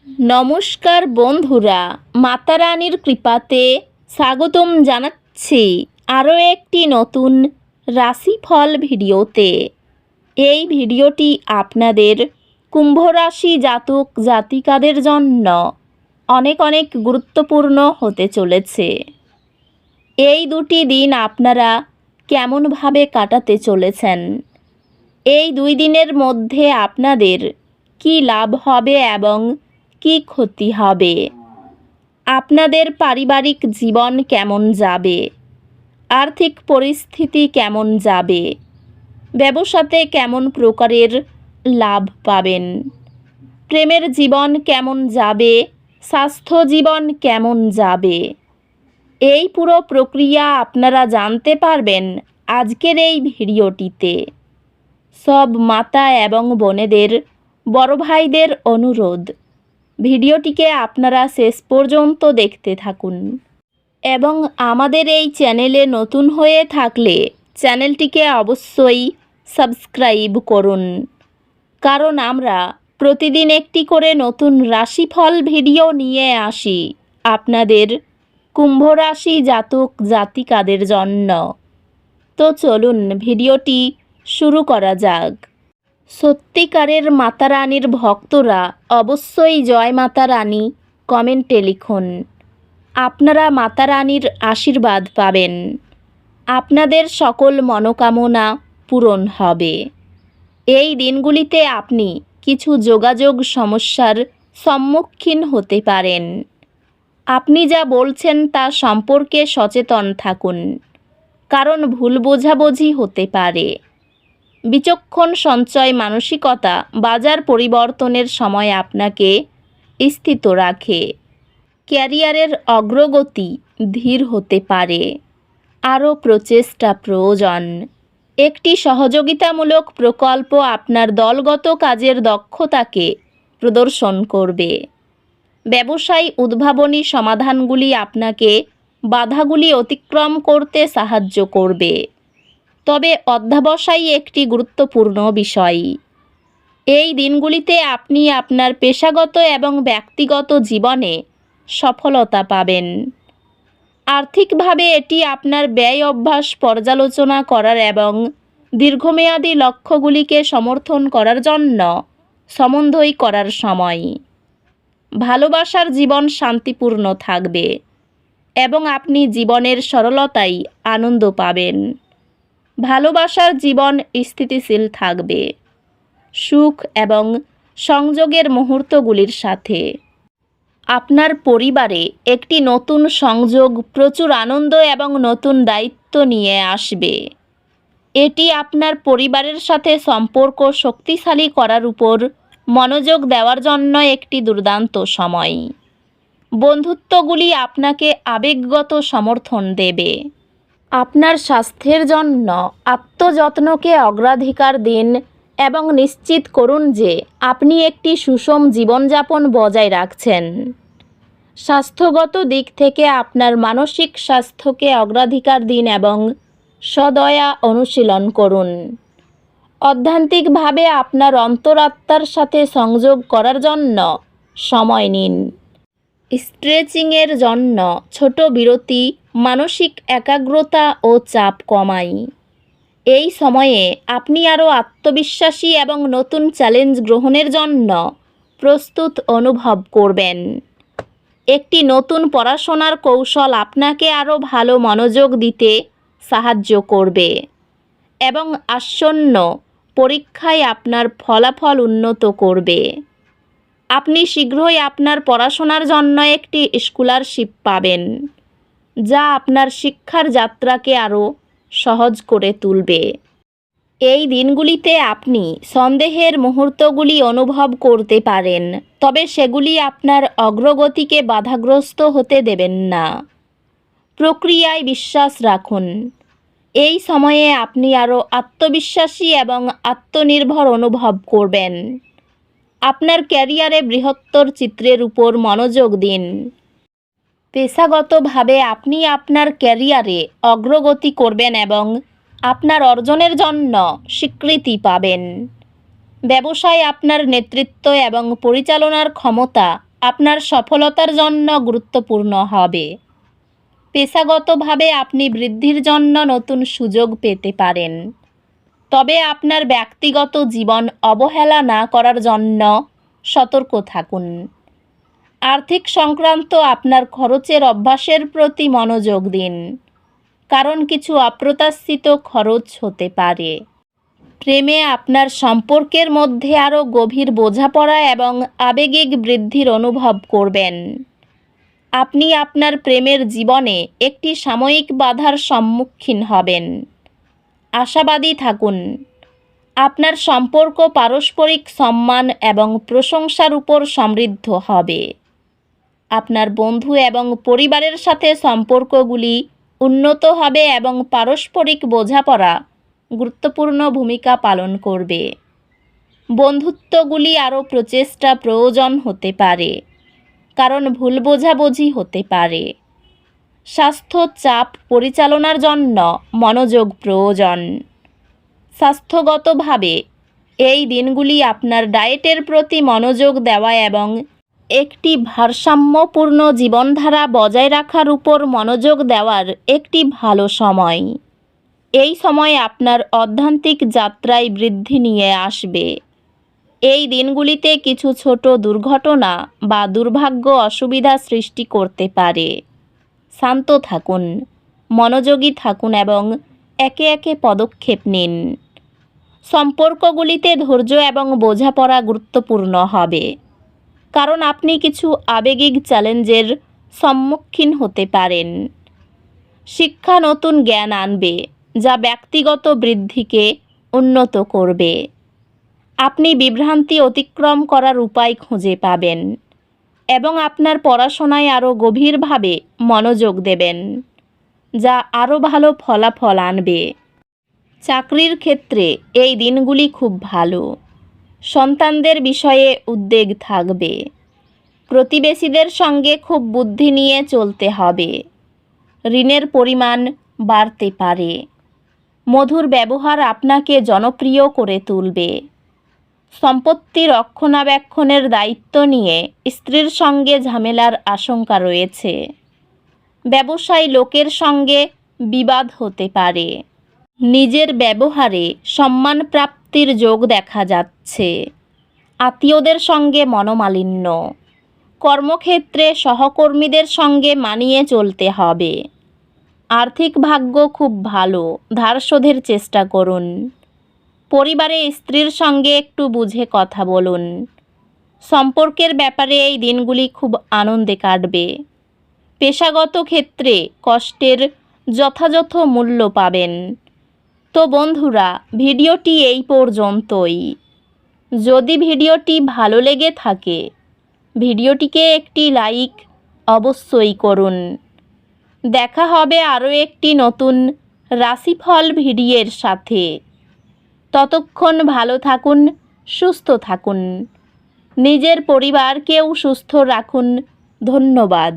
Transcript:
নমস্কার বন্ধুরা, মাতা রানীর কৃপাতে স্বাগতম জানাচ্ছি আরও একটি নতুন রাশিফল ভিডিওতে। এই ভিডিওটি আপনাদের কুম্ভ রাশি জাতক জাতিকাদের জন্য অনেক অনেক গুরুত্বপূর্ণ হতে চলেছে। এই দুটি দিন আপনারা কেমনভাবে কাটাতে চলেছেন, এই 2 দিনের মধ্যে আপনাদের কি লাভ হবে এবং কি ক্ষতি হবে, আপনাদের পারিবারিক জীবন কেমন যাবে, আর্থিক পরিস্থিতি কেমন যাবে, ব্যবসাতে কেমন প্রকারের লাভ পাবেন, প্রেমের জীবন কেমন যাবে, স্বাস্থ্য জীবন কেমন যাবে, এই পুরো প্রক্রিয়া আপনারা জানতে পারবেন আজকের এই ভিডিওটিতে। সব মাতা এবং বোনেদের, বড় ভাইদের অনুরোধ, ভিডিওটিকে আপনারা শেষ পর্যন্ত দেখতে থাকুন এবং আমাদের এই চ্যানেলে নতুন হয়ে থাকলে চ্যানেলটিকে অবশ্যই সাবস্ক্রাইব করুন, কারণ আমরা প্রতিদিন একটি করে নতুন রাশিফল ভিডিও নিয়ে আসি আপনাদের কুম্ভ রাশি জাতক জাতিকাদের জন্য। তো চলুন ভিডিওটি শুরু করা যাক। সত্যিকারের মাতা রানীর ভক্তরা অবশ্যই জয় মাতা রানী কমেন্টে লিখুন। আপনারা মাতা রানীর আশীর্বাদ পাবেন, আপনাদের সকল মনোকামনা পূরণ হবে। এই দিনগুলিতে আপনি কিছু যোগাযোগ সমস্যার সম্মুখীন হতে পারেন। আপনি যা বলছেন তা সম্পর্কে সচেতন থাকুন, কারণ ভুল বোঝাবুঝি হতে পারে। বিচক্ষণ সঞ্চয় মানসিকতা বাজার পরিবর্তনের সময় আপনাকে স্থিত রাখে। ক্যারিয়ারের অগ্রগতি ধীর হতে পারে, আরও প্রচেষ্টা প্রয়োজন। একটি সহযোগিতামূলক প্রকল্প আপনার দলগত কাজের দক্ষতাকে প্রদর্শন করবে। ব্যবসায় উদ্ভাবনী সমাধানগুলি আপনাকে বাধাগুলি অতিক্রম করতে সাহায্য করবে। তবে অধ্যবসায় একটি গুরুত্বপূর্ণ বিষয়। এই দিনগুলিতে আপনি আপনার পেশাগত এবং ব্যক্তিগত জীবনে সফলতা পাবেন। আর্থিকভাবে এটি আপনার ব্যয় অভ্যাস পর্যালোচনা করার এবং দীর্ঘমেয়াদী লক্ষ্যগুলিকে সমর্থন করার জন্য সমন্বয় করার সময়। ভালোবাসার জীবন শান্তিপূর্ণ থাকবে এবং আপনি জীবনের সরলতায় আনন্দ পাবেন। ভালোবাসার জীবন স্থিতিশীল থাকবে সুখ এবং সংযোগের মুহূর্তগুলির সাথে। আপনার পরিবারে একটি নতুন সংযোগ প্রচুর আনন্দ এবং নতুন দায়িত্ব নিয়ে আসবে। এটি আপনার পরিবারের সাথে সম্পর্ক শক্তিশালী করার উপর মনোযোগ দেওয়ার জন্য একটি দুর্দান্ত সময়। বন্ধুত্বগুলি আপনাকে আবেগগত সমর্থন দেবে। আপনার স্বাস্থ্যের জন্য আত্মযত্নকে অগ্রাধিকার দিন এবং নিশ্চিত করুন যে আপনি একটি সুষম জীবনযাপন বজায় রাখছেন। স্বাস্থ্যগত দিক থেকে আপনার মানসিক স্বাস্থ্যকে অগ্রাধিকার দিন এবং সদয়া অনুশীলন করুন। অধ্যাত্মিকভাবে আপনার অন্তরাত্মার সাথে সংযোগ করার জন্য সময় নিন। স্ট্রেচিংয়ের জন্য ছোট বিরতি মানসিক একাগ্রতা ও চাপ কমায়। এই সময়ে আপনি আরও আত্মবিশ্বাসী এবং নতুন চ্যালেঞ্জ গ্রহণের জন্য প্রস্তুত অনুভব করবেন। একটি নতুন পড়াশোনার কৌশল আপনাকে আরও ভালো মনোযোগ দিতে সাহায্য করবে এবং আসন্ন পরীক্ষায় আপনার ফলাফল উন্নত করবে। আপনি শীঘ্রই আপনার পড়াশোনার জন্য একটি স্কলারশিপ পাবেন, যা আপনার শিক্ষার যাত্রাকে আরও সহজ করে তুলবে। এই দিনগুলিতে আপনি সন্দেহের মুহূর্তগুলি অনুভব করতে পারেন, তবে সেগুলি আপনার অগ্রগতিকে বাধাগ্রস্ত হতে দেবেন না। প্রক্রিয়ায় বিশ্বাস রাখুন। এই সময়ে আপনি আরও আত্মবিশ্বাসী এবং আত্মনির্ভর অনুভব করবেন। আপনার ক্যারিয়ারে বৃহত্তর চিত্রের উপর মনোযোগ দিন। পেশাগতভাবে আপনি আপনার ক্যারিয়ারে অগ্রগতি করবেন এবং আপনার অর্জনের জন্য স্বীকৃতি পাবেন। ব্যবসায় আপনার নেতৃত্ব এবং পরিচালনার ক্ষমতা আপনার সফলতার জন্য গুরুত্বপূর্ণ হবে। পেশাগতভাবে আপনি বৃদ্ধির জন্য নতুন সুযোগ পেতে পারেন, তবে আপনার ব্যক্তিগত জীবন অবহেলা না করার জন্য সতর্ক থাকুন। আর্থিক সংক্রান্ত আপনার খরচের অভ্যাসের প্রতি মনোযোগ দিন, কারণ কিছু অপ্রত্যাশিত খরচ হতে পারে। প্রেমে আপনার সম্পর্কের মধ্যে আরও গভীর বোঝাপড়া এবং আবেগিক বৃদ্ধির অনুভব করবেন। আপনি আপনার প্রেমের জীবনে একটি সাময়িক বাধার সম্মুখীন হবেন। আশাবাদী থাকুন। আপনার সম্পর্ক পারস্পরিক সম্মান এবং প্রশংসার উপর সমৃদ্ধ হবে। আপনার বন্ধু এবং পরিবারের সাথে সম্পর্কগুলি উন্নত হবে এবং পারস্পরিক বোঝাপড়া গুরুত্বপূর্ণ ভূমিকা পালন করবে। বন্ধুত্বগুলি আরও প্রচেষ্টা প্রয়োজন হতে পারে, কারণ ভুল বোঝাবুঝি হতে পারে। স্বাস্থ্য চাপ পরিচালনার জন্য মনোযোগ প্রয়োজন। স্বাস্থ্যগতভাবে এই দিনগুলি আপনার ডায়েটের প্রতি মনোযোগ দেওয়া এবং একটি ভারসাম্যপূর্ণ জীবনধারা বজায় রাখার উপর মনোযোগ দেওয়ার একটি ভালো সময়। এই সময় আপনার অধ্যাত্মিক যাত্রায় বৃদ্ধি নিয়ে আসবে। এই দিনগুলিতে কিছু ছোট দুর্ঘটনা বা দুর্ভাগ্য অসুবিধা সৃষ্টি করতে পারে। শান্ত থাকুন, মনোযোগী থাকুন এবং একে একে পদক্ষেপ নিন। সম্পর্কগুলিতে ধৈর্য এবং বোঝাপড়া গুরুত্বপূর্ণ হবে, কারণ আপনি কিছু আবেগিক চ্যালেঞ্জের সম্মুখীন হতে পারেন। শিক্ষা নতুন জ্ঞান আনবে, যা ব্যক্তিগত বৃদ্ধিকে উন্নত করবে। আপনি বিভ্রান্তি অতিক্রম করার উপায় খুঁজে পাবেন এবং আপনার পড়াশোনায় আরও গভীরভাবে মনোযোগ দেবেন, যা আরও ভালো ফলাফল আনবে। চাকরির ক্ষেত্রে এই দিনগুলি খুব ভালো। সন্তানদের বিষয়ে উদ্বেগ থাকবে। প্রতিবেশীদের সঙ্গে খুব বুদ্ধি নিয়ে চলতে হবে। ঋণের পরিমাণ বাড়তে পারে। মধুর ব্যবহার আপনাকে জনপ্রিয় করে তুলবে। সম্পত্তি রক্ষণাবেক্ষণের দায়িত্ব নিয়ে স্ত্রীর সঙ্গে ঝামেলার আশঙ্কা রয়েছে। ব্যবসায়ী লোকের সঙ্গে বিবাদ হতে পারে। নিজের ব্যবহারে সম্মান প্রাপ্তির যোগ দেখা যাচ্ছে। আত্মীয়দের সঙ্গে মনোমালিন্য। কর্মক্ষেত্রে সহকর্মীদের সঙ্গে মানিয়ে চলতে হবে। আর্থিক ভাগ্য খুব ভালো, ধার শোধের চেষ্টা করুন। পরিবারে স্ত্রীর সঙ্গে একটু বুঝে কথা বলুন। সম্পর্কের ব্যাপারে এই দিনগুলি খুব আনন্দে কাটবে। পেশাগত ক্ষেত্রে কষ্টের যথাযথ মূল্য পাবেন। তো বন্ধুরা, ভিডিওটি এই পর্যন্তই। যদি ভিডিওটি ভালো লেগে থাকে, ভিডিওটিকে একটি লাইক অবশ্যই করুন। দেখা হবে আরও একটি নতুন রাশিফল ভিডিওর সাথে। ততক্ষণ ভালো থাকুন, সুস্থ থাকুন। নিজের পরিবারকেও সুস্থ রাখুন। ধন্যবাদ।